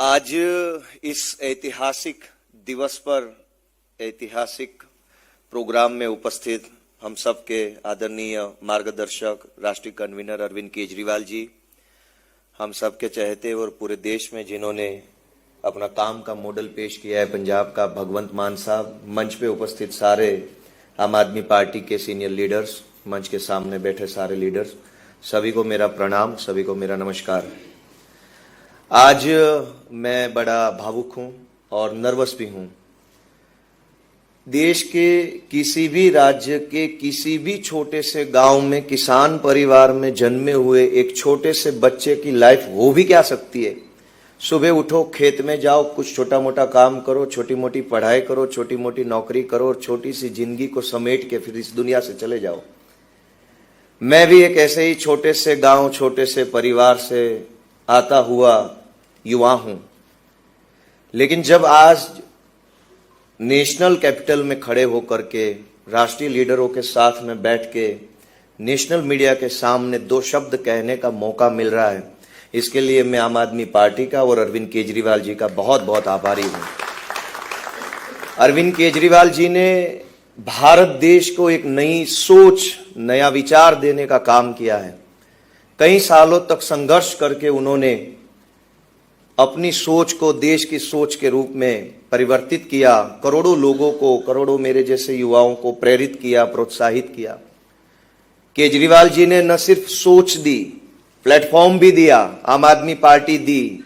आज इस ऐतिहासिक दिवस पर ऐतिहासिक प्रोग्राम में उपस्थित हम सब के आदरणीय मार्गदर्शक राष्ट्रीय कन्वीनर अरविंद केजरीवाल जी, हम सब के चहेते और पूरे देश में जिन्होंने अपना काम का मॉडल पेश किया है पंजाब का भगवंत मान साहब, मंच पे उपस्थित सारे आम आदमी पार्टी के सीनियर लीडर्स, मंच के सामने बैठे सारे लीडर्स, सभी को मेरा प्रणाम, सभी को मेरा नमस्कार। आज मैं बड़ा भावुक हूं और नर्वस भी हूं। देश के किसी भी राज्य के किसी भी छोटे से गांव में किसान परिवार में जन्मे हुए एक छोटे से बच्चे की लाइफ हो भी क्या सकती है। सुबह उठो, खेत में जाओ, कुछ छोटा मोटा काम करो, छोटी मोटी पढ़ाई करो, छोटी मोटी नौकरी करो और छोटी सी जिंदगी को समेट के फिर इस दुनिया से चले जाओ। मैं भी एक ऐसे ही छोटे से गांव, छोटे से परिवार से आता हुआ युवा हूं, लेकिन जब आज नेशनल कैपिटल में खड़े होकर के राष्ट्रीय लीडरों के साथ में बैठ के नेशनल मीडिया के सामने दो शब्द कहने का मौका मिल रहा है, इसके लिए मैं आम आदमी पार्टी का और अरविंद केजरीवाल जी का बहुत बहुत आभारी हूं। अरविंद केजरीवाल जी ने भारत देश को एक नई सोच, नया विचार देने का काम किया है। कई सालों तक संघर्ष करके उन्होंने अपनी सोच को देश की सोच के रूप में परिवर्तित किया, करोड़ों लोगों को, करोड़ों मेरे जैसे युवाओं को प्रेरित किया, प्रोत्साहित किया। केजरीवाल जी ने न सिर्फ सोच दी, प्लेटफॉर्म भी दिया, आम आदमी पार्टी दी,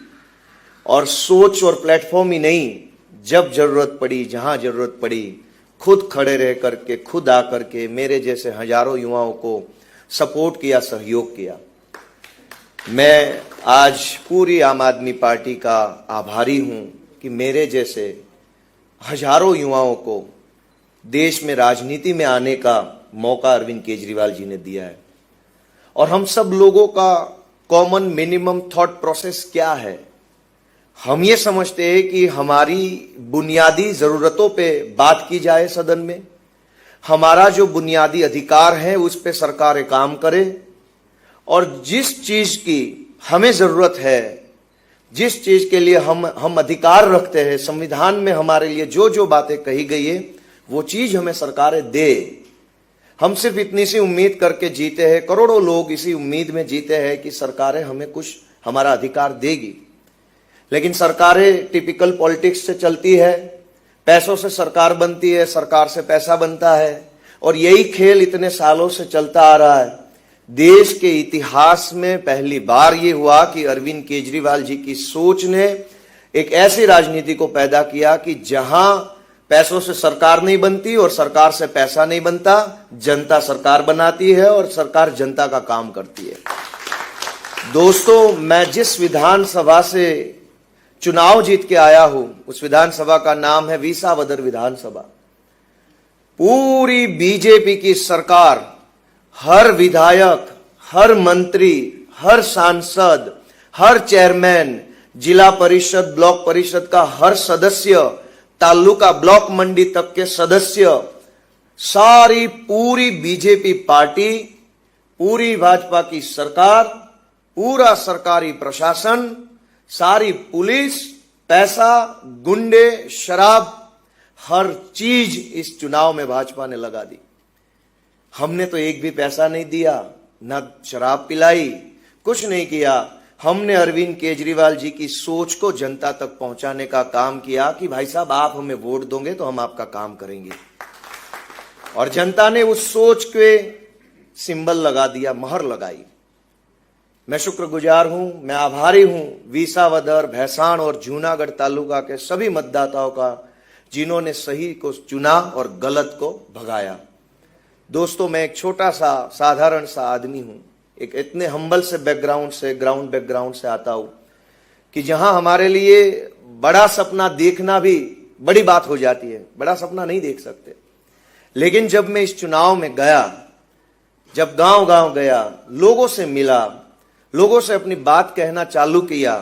और सोच और प्लेटफॉर्म ही नहीं, जब जरूरत पड़ी, जहां जरूरत पड़ी, खुद खड़े रह करके, खुद आकर के मेरे जैसे हजारों युवाओं को सपोर्ट किया, सहयोग किया। मैं आज पूरी आम आदमी पार्टी का आभारी हूं कि मेरे जैसे हजारों युवाओं को देश में राजनीति में आने का मौका अरविंद केजरीवाल जी ने दिया है। और हम सब लोगों का कॉमन मिनिमम थॉट प्रोसेस क्या है? हम ये समझते हैं कि हमारी बुनियादी जरूरतों पे बात की जाए सदन में, हमारा जो बुनियादी अधिकार है उस पे सरकार काम करे, और जिस चीज की हमें जरूरत है, जिस चीज के लिए हम अधिकार रखते हैं, संविधान में हमारे लिए जो जो बातें कही गई है वो चीज हमें सरकारें दे। हम सिर्फ इतनी सी उम्मीद करके जीते हैं, करोड़ों लोग इसी उम्मीद में जीते हैं कि सरकारें हमें कुछ हमारा अधिकार देगी, लेकिन सरकारें टिपिकल पॉलिटिक्स से चलती है, पैसों से सरकार बनती है, सरकार से पैसा बनता है, और यही खेल इतने सालों से चलता आ रहा है। देश के इतिहास में पहली बार ये हुआ कि अरविंद केजरीवाल जी की सोच ने एक ऐसी राजनीति को पैदा किया कि जहां पैसों से सरकार नहीं बनती और सरकार से पैसा नहीं बनता, जनता सरकार बनाती है और सरकार जनता का काम करती है। दोस्तों, मैं जिस विधानसभा से चुनाव जीत के आया हूं, उस विधानसभा का नाम है विसावदर विधानसभा। पूरी बीजेपी की सरकार, हर विधायक, हर मंत्री, हर सांसद, हर चेयरमैन, जिला परिषद, ब्लॉक परिषद का हर सदस्य, तालुका ब्लॉक मंडी तक के सदस्य, सारी पूरी बीजेपी पार्टी, पूरी भाजपा की सरकार, पूरा सरकारी प्रशासन, सारी पुलिस, पैसा, गुंडे, शराब, हर चीज इस चुनाव में भाजपा ने लगा दी। हमने तो एक भी पैसा नहीं दिया, न शराब पिलाई, कुछ नहीं किया। हमने अरविंद केजरीवाल जी की सोच को जनता तक पहुंचाने का काम किया कि भाई साहब, आप हमें वोट दोगे तो हम आपका काम करेंगे, और जनता ने उस सोच के सिंबल लगा दिया, मोहर लगाई। मैं शुक्रगुजार हूं, मैं आभारी हूं विसावदर, भैंसाण और जूनागढ़ तालुका के सभी मतदाताओं का, जिन्होंने सही को चुना और गलत को भगाया। दोस्तों, मैं एक छोटा सा साधारण सा आदमी हूं, एक इतने हम्बल से बैकग्राउंड से, ग्राउंड बैकग्राउंड से आता हूं कि जहां हमारे लिए बड़ा सपना देखना भी बड़ी बात हो जाती है, बड़ा सपना नहीं देख सकते। लेकिन जब मैं इस चुनाव में गया, जब गांव गांव गया, लोगों से मिला, लोगों से अपनी बात कहना चालू किया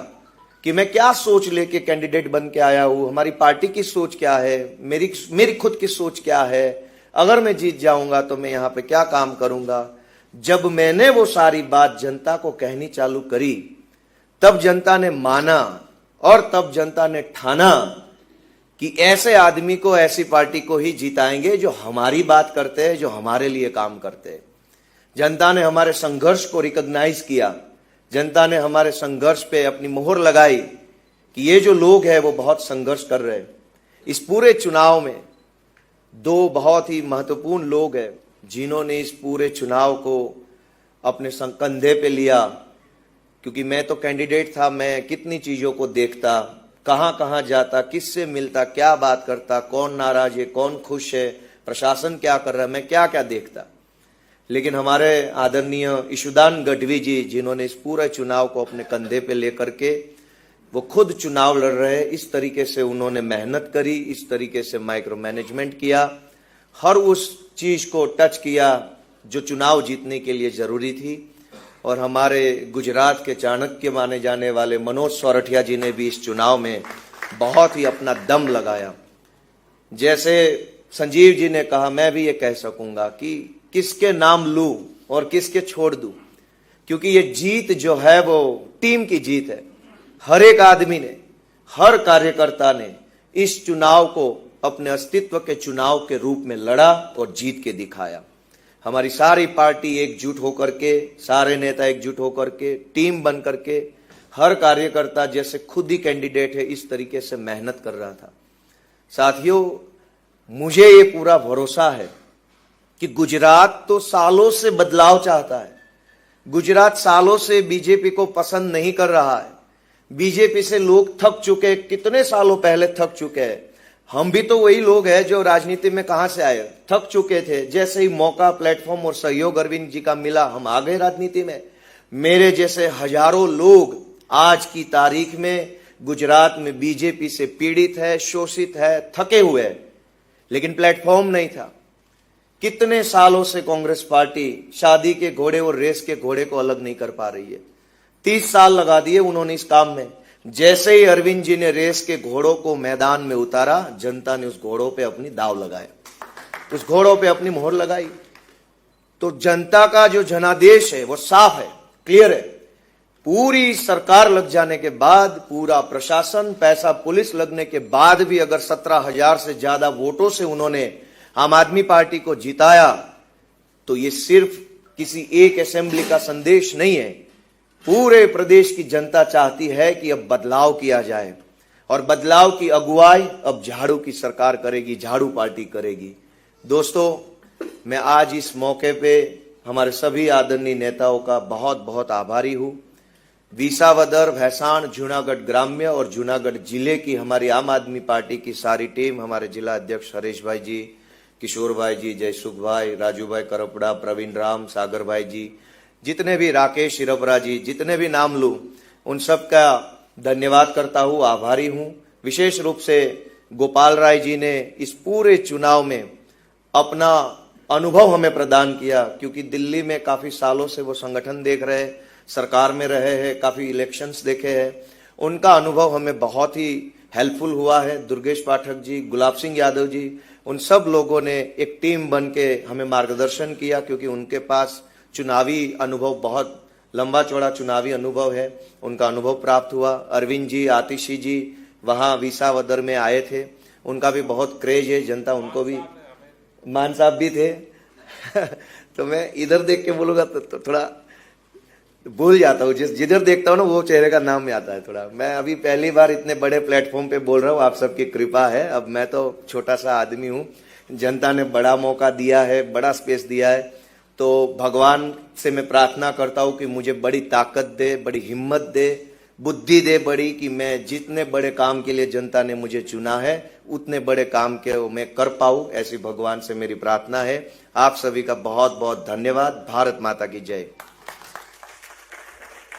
कि मैं क्या सोच लेके कैंडिडेट बन के आया हूं, हमारी पार्टी की सोच क्या है, मेरी खुद की सोच क्या है, अगर मैं जीत जाऊंगा तो मैं यहां पे क्या काम करूंगा। जब मैंने वो सारी बात जनता को कहनी चालू करी, तब जनता ने माना और तब जनता ने ठाना कि ऐसे आदमी को, ऐसी पार्टी को ही जिताएंगे जो हमारी बात करते हैं, जो हमारे लिए काम करते हैं। जनता ने हमारे संघर्ष को रिकॉग्नाइज किया, जनता ने हमारे संघर्ष पे अपनी मोहर लगाई कि ये जो लोग हैं वो बहुत संघर्ष कर रहे हैं। इस पूरे चुनाव में दो बहुत ही महत्वपूर्ण लोग हैं जिन्होंने इस पूरे चुनाव को अपने कंधे पे लिया, क्योंकि मैं तो कैंडिडेट था, मैं कितनी चीजों को देखता, कहाँ कहाँ जाता, किससे मिलता, क्या बात करता, कौन नाराज है, कौन खुश है, प्रशासन क्या कर रहा है, मैं क्या क्या देखता। लेकिन हमारे आदरणीय ईशुदान गढ़वी जी, जिन्होंने इस पूरे चुनाव को अपने कंधे पे लेकर के वो खुद चुनाव लड़ रहे हैं, इस तरीके से उन्होंने मेहनत करी, इस तरीके से माइक्रो मैनेजमेंट किया, हर उस चीज को टच किया जो चुनाव जीतने के लिए जरूरी थी। और हमारे गुजरात के चाणक्य माने जाने वाले मनोज सोरठिया जी ने भी इस चुनाव में बहुत ही अपना दम लगाया। जैसे संजीव जी ने कहा, मैं भी ये कह सकूंगा कि किसके नाम लूं और किसके छोड़ दूं, क्योंकि ये जीत जो है वो टीम की जीत है। हर एक आदमी ने, हर कार्यकर्ता ने इस चुनाव को अपने अस्तित्व के चुनाव के रूप में लड़ा और जीत के दिखाया। हमारी सारी पार्टी एकजुट होकर के, सारे नेता एकजुट होकर के, टीम बन करके, हर कार्यकर्ता जैसे खुद ही कैंडिडेट है इस तरीके से मेहनत कर रहा था। साथियों, मुझे ये पूरा भरोसा है कि गुजरात तो सालों से बदलाव चाहता है। गुजरात सालों से बीजेपी को पसंद नहीं कर रहा है। बीजेपी से लोग थक चुके, कितने सालों पहले थक चुके हैं। हम भी तो वही लोग हैं जो राजनीति में कहां से आए, थक चुके थे। जैसे ही मौका, प्लेटफॉर्म और सहयोग अरविंद जी का मिला, हम आ गए राजनीति में। मेरे जैसे हजारों लोग आज की तारीख में गुजरात में बीजेपी से पीड़ित है, शोषित है, थके हुए हैं, लेकिन प्लेटफॉर्म नहीं था। कितने सालों से कांग्रेस पार्टी शादी के घोड़े और रेस के घोड़े को अलग नहीं कर पा रही है। 30 साल लगा दिए उन्होंने इस काम में। जैसे ही अरविंद जी ने रेस के घोड़ों को मैदान में उतारा, जनता ने उस घोड़ों पे अपनी दाव लगाया, उस घोड़ों पे अपनी मोहर लगाई। तो जनता का जो जनादेश है वो साफ है, क्लियर है। पूरी सरकार लग जाने के बाद, पूरा प्रशासन, पैसा पुलिस लगने के बाद भी अगर 17,000 से ज्यादा वोटों से उन्होंने आम आदमी पार्टी को जिताया, तो ये सिर्फ किसी एक असेंबली का संदेश नहीं है। पूरे प्रदेश की जनता चाहती है कि अब बदलाव किया जाए, और बदलाव की अगुवाई अब झाड़ू की सरकार करेगी, झाड़ू पार्टी करेगी। दोस्तों, मैं आज इस मौके पे हमारे सभी आदरणीय नेताओं का बहुत बहुत आभारी हूं। विसावदर, भैसाण, जूनागढ़ ग्राम्य और जूनागढ़ जिले की हमारी आम आदमी पार्टी की सारी टीम, हमारे जिला अध्यक्ष हरीश भाई जी, किशोर भाई जी, जयसुख भाई, राजू भाई करपड़ा, प्रवीण राम, सागर भाई जी, जितने भी, राकेश शिरपरा जी, जितने भी नाम लूं, उन सब का धन्यवाद करता हूं, आभारी हूं। विशेष रूप से गोपाल राय जी ने इस पूरे चुनाव में अपना अनुभव हमें प्रदान किया, क्योंकि दिल्ली में काफी सालों से वो संगठन देख रहे हैं, सरकार में रहे हैं, काफी इलेक्शंस देखे हैं। उनका अनुभव हमें बहुत ही हेल्पफुल हुआ है। दुर्गेश पाठक जी, गुलाब सिंह यादव जी, उन सब लोगों ने एक टीम बन के हमें मार्गदर्शन किया, क्योंकि उनके पास चुनावी अनुभव, बहुत लंबा चौड़ा चुनावी अनुभव है, उनका अनुभव प्राप्त हुआ। अरविंद जी, आतिशी जी वहां विसावदर में आए थे, उनका भी बहुत क्रेज है, जनता उनको भी, मान साहब भी थे तो मैं इधर देख के बोलूंगा तो थोड़ा भूल जाता हूँ, जिधर देखता हूँ ना वो चेहरे का नाम में आता है थोड़ा। मैं अभी पहली बार इतने बड़े प्लेटफॉर्म पे बोल रहा हूँ, आप सबकी कृपा है। अब मैं तो छोटा सा आदमी हूँ, जनता ने बड़ा मौका दिया है, बड़ा स्पेस दिया है, तो भगवान से मैं प्रार्थना करता हूँ कि मुझे बड़ी ताकत दे, बड़ी हिम्मत दे, बुद्धि दे बड़ी, कि मैं जितने बड़े काम के लिए जनता ने मुझे चुना है उतने बड़े काम के मैं कर पाऊँ, ऐसी भगवान से मेरी प्रार्थना है। आप सभी का बहुत बहुत धन्यवाद। भारत माता की जय।